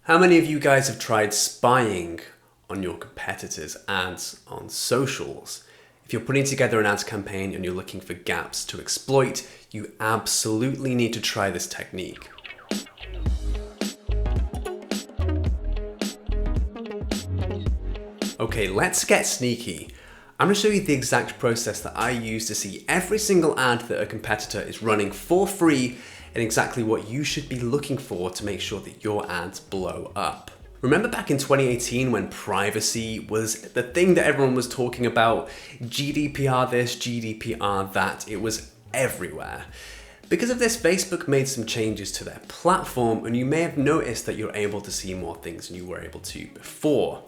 How many of you guys have tried spying on your competitors' ads on socials? If you're putting together an ads campaign and you're looking for gaps to exploit, you absolutely need to try this technique. Okay, let's get sneaky. I'm going to show you the exact process that I use to see every single ad that a competitor is running for free and exactly what you should be looking for to make sure that your ads blow up. Remember back in 2018 when privacy was the thing that everyone was talking about? GDPR this, GDPR that, it was everywhere. Because of this, Facebook made some changes to their platform and you may have noticed that you're able to see more things than you were able to before.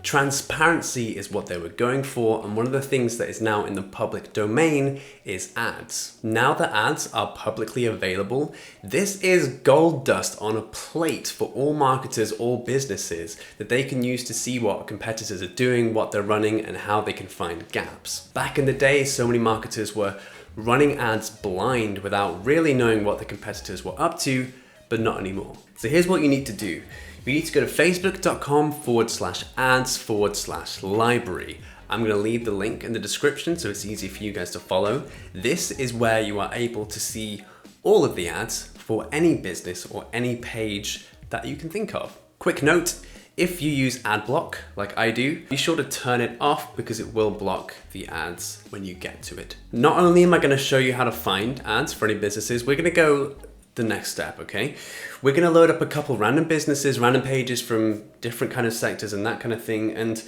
Transparency is what they were going for, and one of the things that is now in the public domain is ads. Now that ads are publicly available, this is gold dust on a plate for all marketers, all businesses, that they can use to see what competitors are doing, what they're running, and how they can find gaps. Back in the day, so many marketers were running ads blind without really knowing what the competitors were up to, but not anymore. So here's what you need to do. You need to go to facebook.com/ads/library. I'm going to leave the link in the description so it's easy for you guys to follow. This is where you are able to see all of the ads for any business or any page that you can think of. Quick note, if you use AdBlock like I do, be sure to turn it off because it will block the ads when you get to it. Not only am I going to show you how to find ads for any businesses, we're going to go the next step, okay? We're going to load up a couple random businesses, random pages from different kind of sectors and that kind of thing. And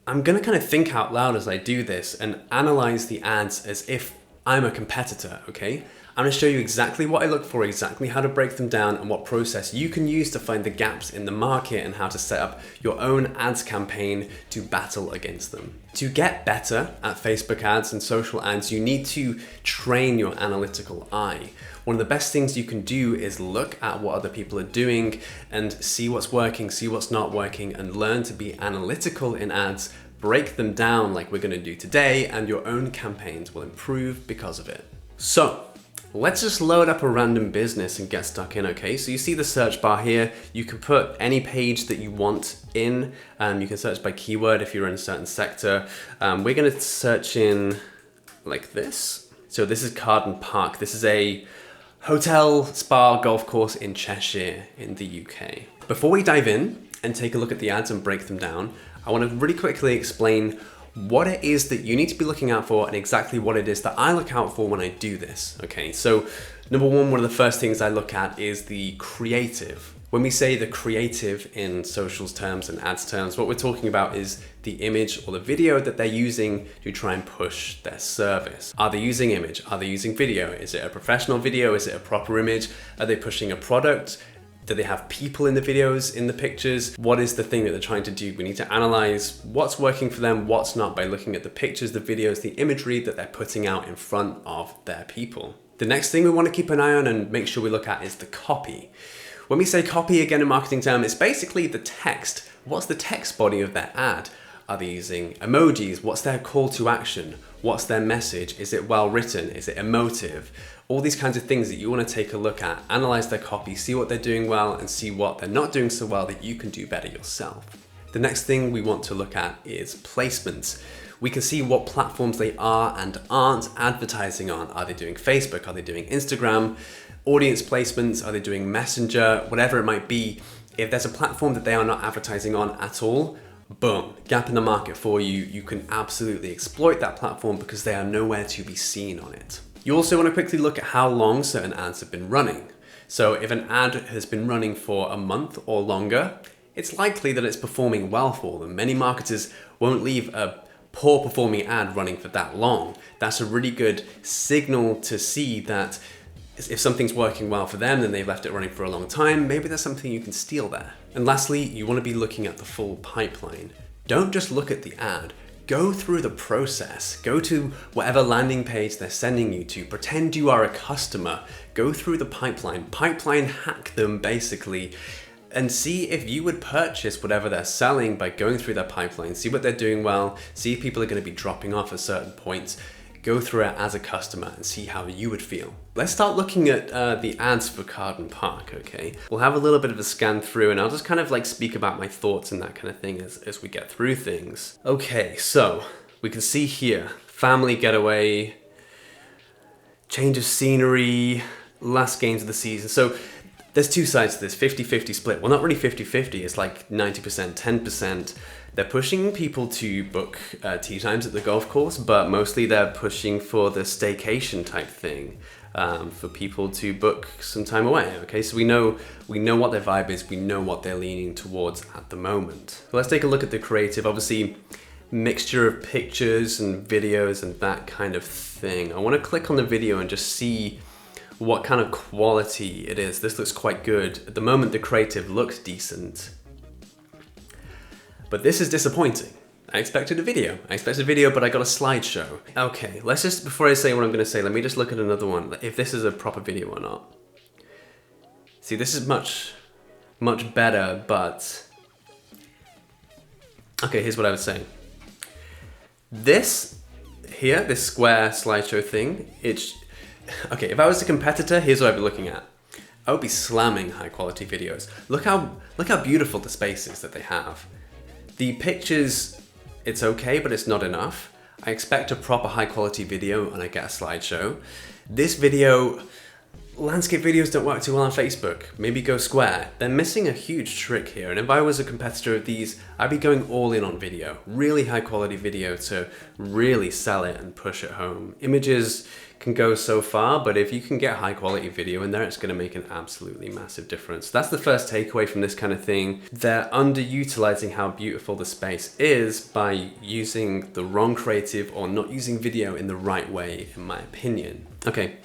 I'm going to kind of think out loud as I do this and analyze the ads as if I'm a competitor, okay? I'm going to show you exactly what I look for, exactly how to break them down and what process you can use to find the gaps in the market and how to set up your own ads campaign to battle against them. To get better at Facebook ads and social ads, you need to train your analytical eye. One of the best things you can do is look at what other people are doing and see what's working, see what's not working, and learn to be analytical in ads, break them down like we're going to do today, and your own campaigns will improve because of it. So let's just load up a random business and get stuck in, okay? So you see the search bar here. You can put any page that you want in. You can search by keyword if you're in a certain sector. We're going to search in like this. So this is Carden Park. This is a hotel, spa, golf course in Cheshire in the UK. Before we dive in and take a look at the ads and break them down, I want to really quickly explain what it is that you need to be looking out for and exactly what it is that I look out for when I do this. Okay, so number one of the first things I look at is the creative. When we say the creative in socials terms and ads terms, what we're talking about is the image or the video that they're using to try and push their service. Are they using image? Are they using video? Is it a professional video? Is it a proper image? Are they pushing a product? Do they have people in the videos, in the pictures? What is the thing that they're trying to do? We need to analyze what's working for them, what's not, by looking at the pictures, the videos, the imagery that they're putting out in front of their people. The next thing we want to keep an eye on and make sure we look at is the copy. When we say copy, again, in marketing term, it's basically the text. What's the text body of their ad? Are they using emojis? What's their call to action? What's their message? Is it well written? Is it emotive? All these kinds of things that you want to take a look at, analyze their copy, see what they're doing well and see what they're not doing so well that you can do better yourself. The next thing we want to look at is placements. We can see what platforms they are and aren't advertising on. Are they doing Facebook? Are they doing Instagram? Audience placements? Are they doing Messenger? Whatever it might be. If there's a platform that they are not advertising on at all, boom, gap in the market for you. You can absolutely exploit that platform because they are nowhere to be seen on it. You also want to quickly look at how long certain ads have been running. So if an ad has been running for a month or longer, it's likely that it's performing well for them. Many marketers won't leave a poor performing ad running for that long. That's a really good signal to see that if something's working well for them, then they've left it running for a long time, maybe there's something you can steal there. And lastly, you want to be looking at the full pipeline. Don't just look at the ad, go through the process. Go to whatever landing page they're sending you to, pretend you are a customer, go through the pipeline hack them basically, and see if you would purchase whatever they're selling by going through their pipeline, see what they're doing well, see if people are going to be dropping off at certain points. go through it as a customer and see how you would feel. Let's start looking at the ads for Carden Park, okay? We'll have a little bit of a scan through and I'll just kind of like speak about my thoughts and that kind of thing as we get through things. Okay, so we can see here, family getaway, change of scenery, last games of the season. So there's two sides to this, 50-50 split. Well, not really 50-50, it's like 90%, 10%. They're pushing people to book tea times at the golf course, but mostly they're pushing for the staycation type thing, for people to book some time away. Okay, so we know what their vibe is, we know what they're leaning towards at the moment. Let's take a look at the creative. Obviously, mixture of pictures and videos and that kind of thing. I want to click on the video and just see what kind of quality it is. This looks quite good. At the moment, the creative looks decent, but this is disappointing. I expected a video, but I got a slideshow. Okay, let's just, before I say what I'm gonna say, let me just look at another one, if this is a proper video or not. See, this is much better, but, okay, here's what I would say. This here, this square slideshow thing, okay, if I was a competitor, here's what I'd be looking at. I would be slamming high quality videos. Look how beautiful the space is that they have. The pictures, it's okay, but it's not enough. I expect a proper high quality video and I get a slideshow. This video, landscape videos don't work too well on Facebook. Maybe go square. They're missing a huge trick here. And if I was a competitor of these, I'd be going all in on video. Really high quality video to really sell it and push it home. Images can go so far, but if you can get high quality video in there, it's going to make an absolutely massive difference. That's the first takeaway from this kind of thing. They're underutilizing how beautiful the space is by using the wrong creative or not using video in the right way, in my opinion. Okay,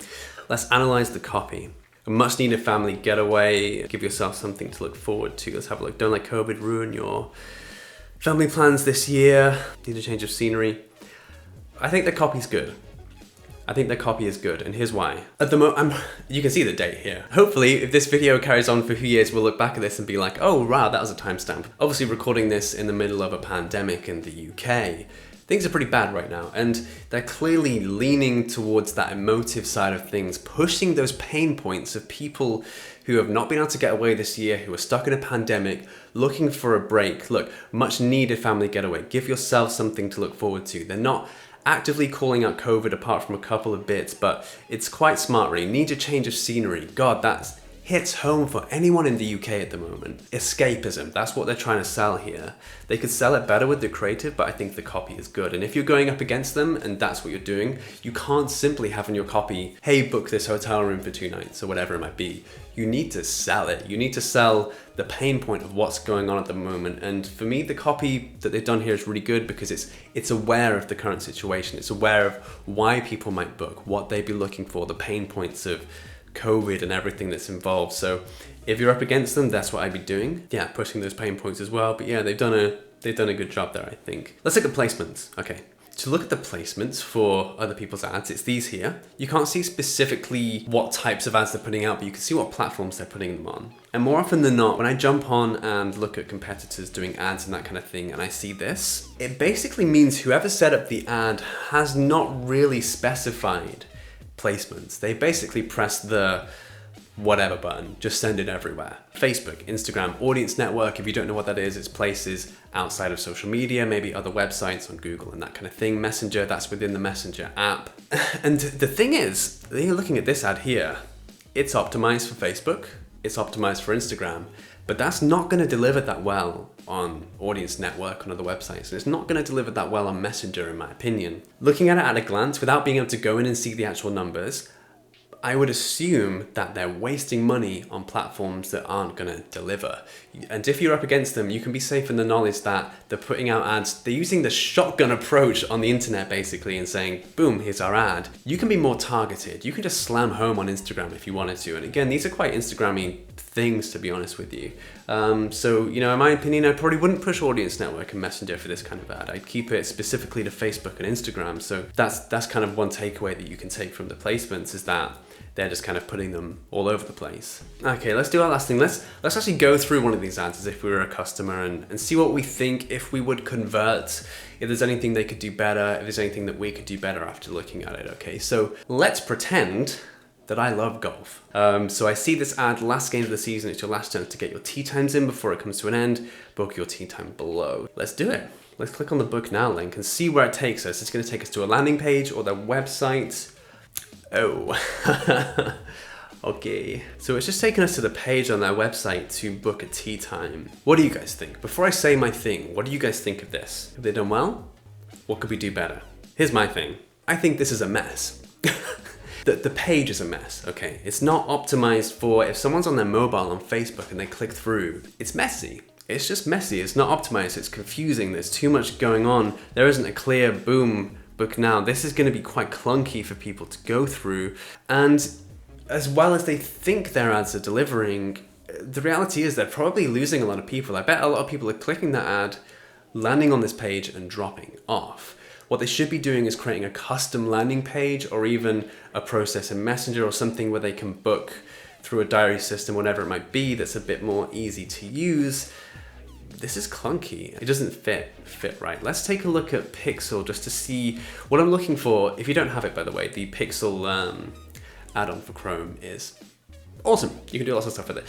let's analyze the copy. A much needed family getaway. Give yourself something to look forward to. Let's have a look. Don't let COVID ruin your family plans this year. Need a change of scenery. I think the copy's good. I think the copy is good, and here's why. At the moment, you can see the date here. Hopefully, if this video carries on for a few years, we'll look back at this and be like, oh wow, that was a timestamp. Obviously recording this in the middle of a pandemic in the UK. Things are pretty bad right now, and they're clearly leaning towards that emotive side of things, pushing those pain points of people who have not been able to get away this year, who are stuck in a pandemic, looking for a break. Look, much needed family getaway. Give yourself something to look forward to. They're not actively calling out COVID apart from a couple of bits, but it's quite smart really. Need a change of scenery. God, that hits home for anyone in the UK at the moment. Escapism, that's what they're trying to sell here. They could sell it better with the creative, but I think the copy is good. And if you're going up against them and that's what you're doing, you can't simply have in your copy, hey, book this hotel room for 2 nights or whatever it might be. You need to sell it. You need to sell the pain point of what's going on at the moment. And for me, the copy that they've done here is really good because it's aware of the current situation. It's aware of why people might book, what they'd be looking for, the pain points of COVID and everything that's involved. So if you're up against them, that's what I'd be doing. Yeah, pushing those pain points as well. But yeah, they've done a good job there, I think. Let's look at placements. Okay. To look at the placements for other people's ads, it's these here. You can't see specifically what types of ads they're putting out, but you can see what platforms they're putting them on. And more often than not, when I jump on and look at competitors doing ads and that kind of thing, and I see this, it basically means whoever set up the ad has not really specified placements. They basically press the whatever button, just send it everywhere. Facebook, Instagram, audience network, if you don't know what that is, it's places outside of social media, maybe other websites on Google and that kind of thing. Messenger, that's within the Messenger app. And the thing is, you're looking at this ad here, it's optimized for Facebook, it's optimized for Instagram, but that's not going to deliver that well on audience network on other websites, and it's not going to deliver that well on Messenger in my opinion. Looking at it at a glance, without being able to go in and see the actual numbers, I would assume that they're wasting money on platforms that aren't going to deliver. And if you're up against them, you can be safe in the knowledge that they're putting out ads. They're using the shotgun approach on the internet basically and saying, boom, here's our ad. You can be more targeted. You can just slam home on Instagram if you wanted to. And again, these are quite Instagram-y things, to be honest with you. So, you know, in my opinion, I probably wouldn't push Audience Network and Messenger for this kind of ad. I'd keep it specifically to Facebook and Instagram. So that's kind of one takeaway that you can take from the placements, is that they're just kind of putting them all over the place. Okay, let's do our last thing. Let's actually go through one of these ads as if we were a customer and see what we think, if we would convert, if there's anything they could do better, if there's anything that we could do better after looking at it, okay? So let's pretend that I love golf. So I see this ad, last game of the season, it's your last chance to get your tee times in before it comes to an end, book your tee time below. Let's do it. Let's click on the book now link and see where it takes us. It's gonna take us to a landing page or their website. Oh, okay. So it's just taking us to the page on their website to book a tee time. What do you guys think? Before I say my thing, what do you guys think of this? Have they done well? What could we do better? Here's my thing. I think this is a mess. The page is a mess, okay? It's not optimized for, if someone's on their mobile on Facebook and they click through, it's messy. It's just messy, it's not optimized, it's confusing, there's too much going on. There isn't a clear boom, book now. This is gonna be quite clunky for people to go through. And as well as they think their ads are delivering, the reality is they're probably losing a lot of people. I bet a lot of people are clicking that ad, landing on this page and dropping off. What they should be doing is creating a custom landing page or even a process in Messenger or something where they can book through a diary system, whatever it might be, that's a bit more easy to use. This is clunky. It doesn't fit right. Let's take a look at Pixel just to see what I'm looking for. If you don't have it, by the way, the Pixel add-on for Chrome is awesome. You can do lots of stuff with it.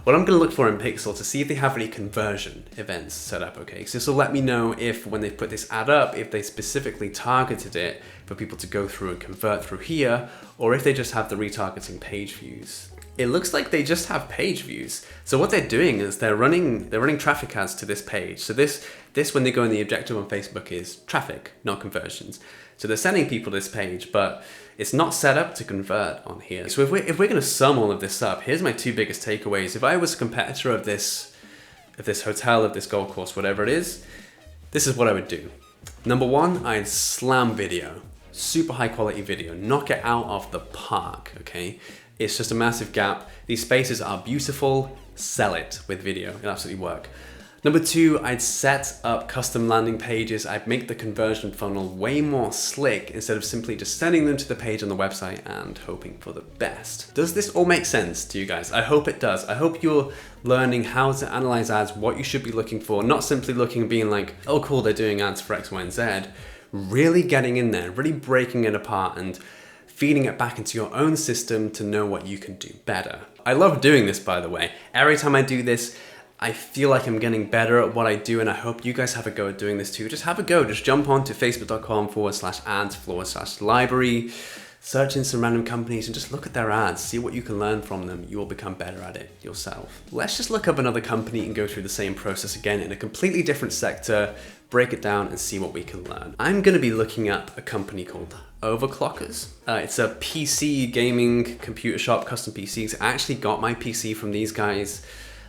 What I'm going to look for in Pixel to see if they have any conversion events set up, okay? So this will let me know if when they put this ad up, if they specifically targeted it for people to go through and convert through here, or if they just have the retargeting page views. It looks like they just have page views. So what they're doing is they're running traffic ads to this page. So this when they go in the objective on Facebook is traffic, not conversions. So they're sending people to this page, but it's not set up to convert on here. So if we're gonna sum all of this up, here's my two biggest takeaways. If I was a competitor of this hotel, of this golf course, whatever it is, this is what I would do. Number one, I'd slam video. Super high quality video, knock it out of the park, okay? It's just a massive gap. These spaces are beautiful, sell it with video, it'll absolutely work. Number two, I'd set up custom landing pages. I'd make the conversion funnel way more slick instead of simply just sending them to the page on the website and hoping for the best. Does this all make sense to you guys? I hope it does. I hope you're learning how to analyze ads, what you should be looking for, not simply looking and being like, oh cool, they're doing ads for X, Y, and Z. Really getting in there, really breaking it apart and feeding it back into your own system to know what you can do better. I love doing this, by the way. Every time I do this, I feel like I'm getting better at what I do, and I hope you guys have a go at doing this too. Just have a go. Just jump on to facebook.com/ads/library, search in some random companies and just look at their ads, see what you can learn from them. You will become better at it yourself. Let's just look up another company and go through the same process again in a completely different sector, break it down and see what we can learn. I'm gonna be looking up a company called Overclockers. It's a PC gaming computer shop, custom PCs. I actually got my PC from these guys,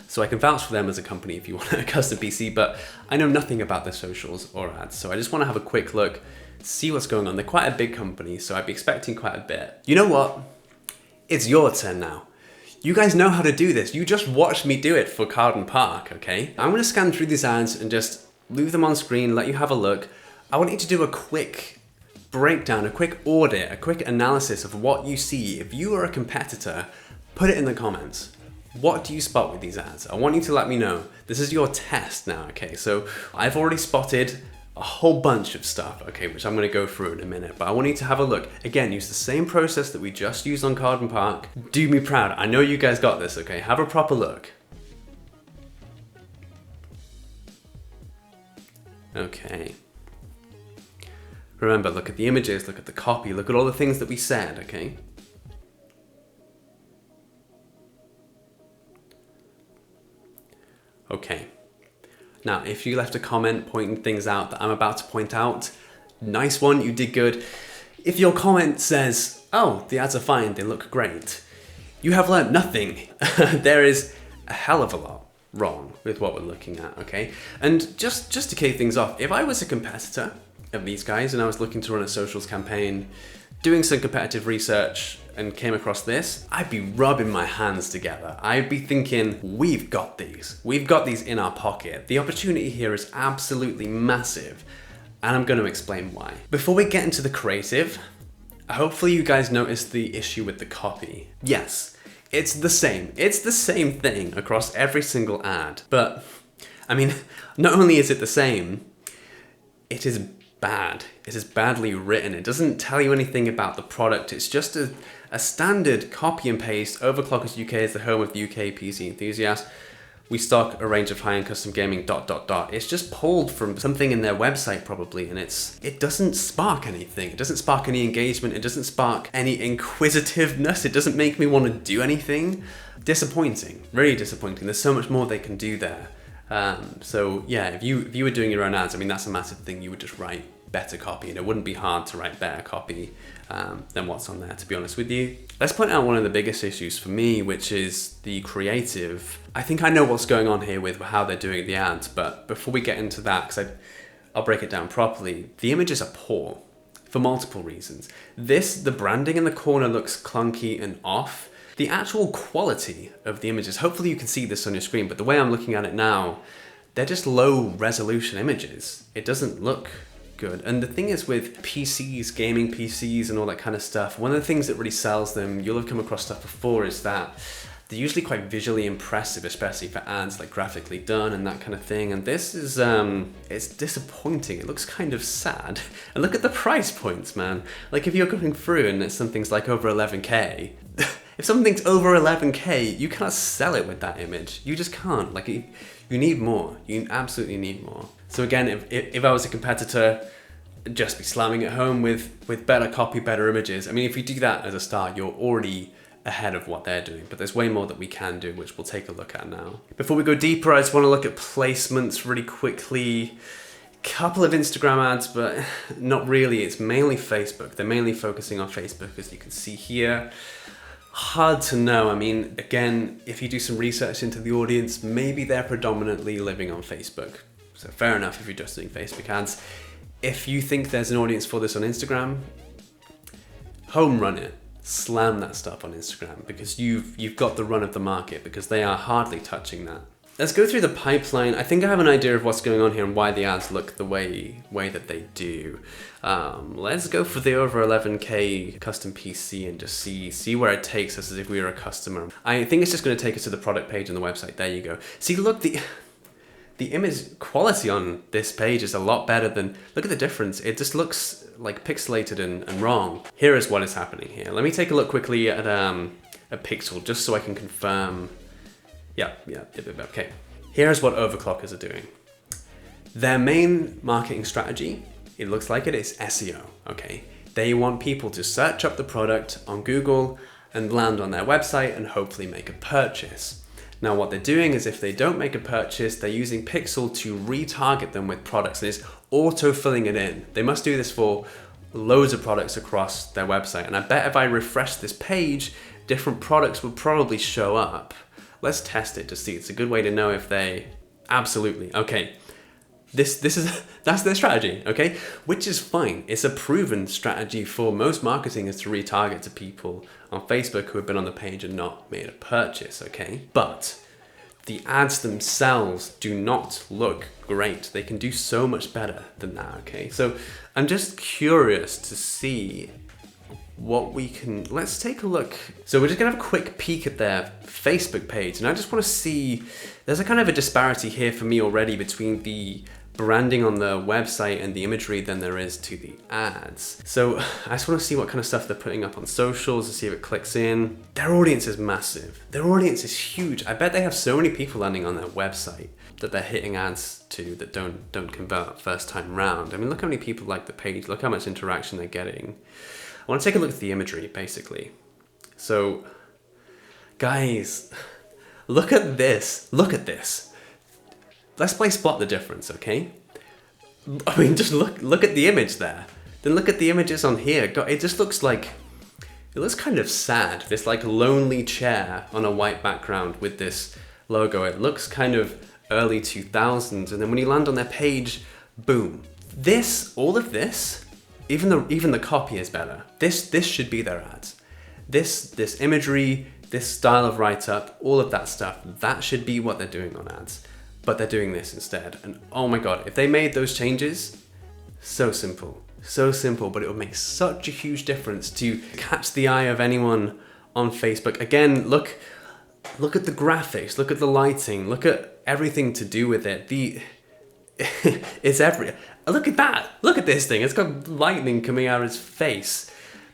so I can vouch for them as a company if you want a custom PC, but I know nothing about their socials or ads, so I just wanna have a quick look, see what's going on. They're quite a big company, so I'd be expecting quite a bit. You know what? It's your turn now. You guys know how to do this. You just watched me do it for Carden Park, okay? I'm gonna scan through these ads and just leave them on screen, let you have a look. I want you to do a quick breakdown, a quick audit, a quick analysis of what you see. If you are a competitor, put it in the comments. What do you spot with these ads? I want you to let me know. This is your test now, okay? So I've already spotted a whole bunch of stuff, okay, which I'm gonna go through in a minute, but I want you to have a look. Again, use the same process that we just used on Carden Park. Do me proud. I know you guys got this, okay? Have a proper look. Okay. Remember, look at the images, look at the copy, look at all the things that we said, okay? Okay. Now, if you left a comment pointing things out that I'm about to point out, nice one, you did good. If your comment says, oh, the ads are fine, they look great, you have learned nothing. There is a hell of a lot wrong with what we're looking at, okay? And just to kick things off, if I was a competitor of these guys and I was looking to run a socials campaign doing some competitive research and came across this, I'd be rubbing my hands together. I'd be thinking, we've got these. We've got these in our pocket. The opportunity here is absolutely massive, and I'm going to explain why. Before we get into the creative, hopefully you guys noticed the issue with the copy. Yes, it's the same. It's the same thing across every single ad. But, I mean, not only is it the same, it is bad. It is badly written. It doesn't tell you anything about the product. It's just a standard copy and paste. Overclockers UK is the home of the UK PC enthusiast. We stock a range of high-end custom gaming ... It's just pulled from something in their website probably, and it doesn't spark anything. It doesn't spark any engagement. It doesn't spark any inquisitiveness. It doesn't make me want to do anything. Disappointing, really disappointing. There's so much more they can do there. So yeah, if you were doing your own ads, I mean, that's a massive thing. You would just write better copy, and it wouldn't be hard to write better copy than what's on there, to be honest with you. Let's point out one of the biggest issues for me, which is the creative. I think I know what's going on here with how they're doing the ads, but before we get into that, because I'll break it down properly, the images are poor for multiple reasons. The branding in the corner looks clunky and off. The actual quality of the images, hopefully you can see this on your screen, but the way I'm looking at it now, they're just low resolution images. It doesn't look good. And the thing is with PCs, gaming PCs and all that kind of stuff, one of the things that really sells them, you'll have come across stuff before, is that they're usually quite visually impressive, especially for ads, like graphically done and that kind of thing. And this is, it's disappointing. It looks kind of sad. And look at the price points, man. Like if you're going through and something's like over 11K, if something's over 11K, you can't sell it with that image. You just can't. Like, you need more. You absolutely need more. So again, if I was a competitor, I'd just be slamming it home with better copy, better images. I mean, if you do that as a start, you're already ahead of what they're doing. But there's way more that we can do, which we'll take a look at now. Before we go deeper, I just want to look at placements really quickly. Couple of Instagram ads, but not really. It's mainly Facebook. They're mainly focusing on Facebook, as you can see here. Hard to know. I mean, again, if you do some research into the audience, maybe they're predominantly living on Facebook. So fair enough if you're just doing Facebook ads. If you think there's an audience for this on Instagram, home run it. Slam that stuff on Instagram, because you've got the run of the market, because they are hardly touching that. Let's go through the pipeline. I think I have an idea of what's going on here and why the ads look the way that they do. Let's go for the over 11K custom PC and just see where it takes us as if we were a customer. I think it's just going to take us to the product page on the website. There you go. See, look, the image quality on this page is a lot better than, look at the difference. It just looks like pixelated and wrong. Here is what is happening here. Let me take a look quickly at a pixel just so I can confirm. Yeah, okay. Here's what overclockers are doing. Their main marketing strategy, it looks like it is SEO, okay? They want people to search up the product on Google and land on their website and hopefully make a purchase. Now what they're doing is if they don't make a purchase, they're using Pixel to retarget them with products, and it's auto-filling it in. They must do this for loads of products across their website, and I bet if I refresh this page, different products will probably show up. Let's test it to see. It's a good way to know if they absolutely, okay. That's their strategy, okay? Which is fine. It's a proven strategy for most marketing, is to retarget to people on Facebook who have been on the page and not made a purchase, okay? But the ads themselves do not look great. They can do so much better than that, okay? So I'm just curious to see what we can, let's take a look. So we're just gonna have a quick peek at their Facebook page, and I just wanna see, there's a kind of a disparity here for me already between the branding on the website and the imagery than there is to the ads. So I just wanna see what kind of stuff they're putting up on socials to see if it clicks in. Their audience is massive. Their audience is huge. I bet they have so many people landing on their website that they're hitting ads to that don't convert first time round. I mean, look how many people like the page, look how much interaction they're getting. I want to take a look at the imagery, basically. So, guys, look at this. Look at this. Let's play spot the difference, okay? I mean, just look at the image there. Then look at the images on here. God, it just looks like, it looks kind of sad. This like lonely chair on a white background with this logo. It looks kind of early 2000s. And then when you land on their page, boom. All of this, Even the copy is better. This should be their ads. This imagery, this style of write-up, all of that stuff, that should be what they're doing on ads. But they're doing this instead. And oh my God, if they made those changes, so simple, but it would make such a huge difference to catch the eye of anyone on Facebook. Again, look at the graphics, look at the lighting, look at everything to do with it. It's look at that. Look at this thing. It's got lightning coming out of its face.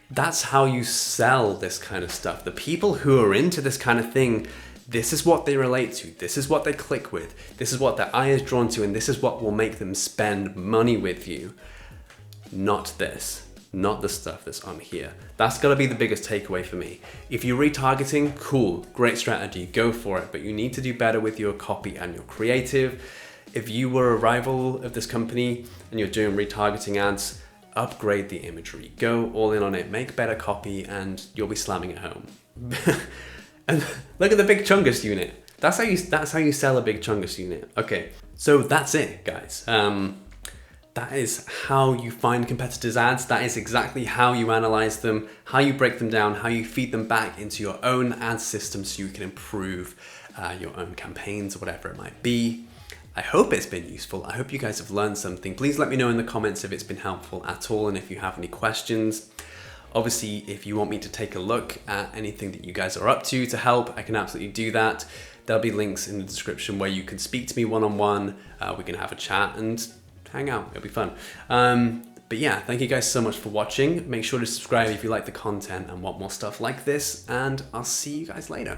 That's how you sell this kind of stuff. The people who are into this kind of thing, this is what they relate to. This is what they click with. This is what their eye is drawn to, and this is what will make them spend money with you. Not this. Not the stuff that's on here. That's gotta be the biggest takeaway for me. If you're retargeting, cool, great strategy, go for it, but you need to do better with your copy and your creative. If you were a rival of this company and you're doing retargeting ads, upgrade the imagery, go all in on it, make better copy, and you'll be slamming it home. And look at the big chungus unit. That's how you sell a big chungus unit. Okay, so that's it, guys. That is how you find competitors' ads. That is exactly how you analyze them, how you break them down, how you feed them back into your own ad system so you can improve your own campaigns or whatever it might be. I hope it's been useful. I hope you guys have learned something. Please let me know in the comments if it's been helpful at all and if you have any questions. Obviously, if you want me to take a look at anything that you guys are up to help, I can absolutely do that. There'll be links in the description where you can speak to me one-on-one. We can have a chat and hang out. It'll be fun. But yeah, thank you guys so much for watching. Make sure to subscribe if you like the content and want more stuff like this, and I'll see you guys later.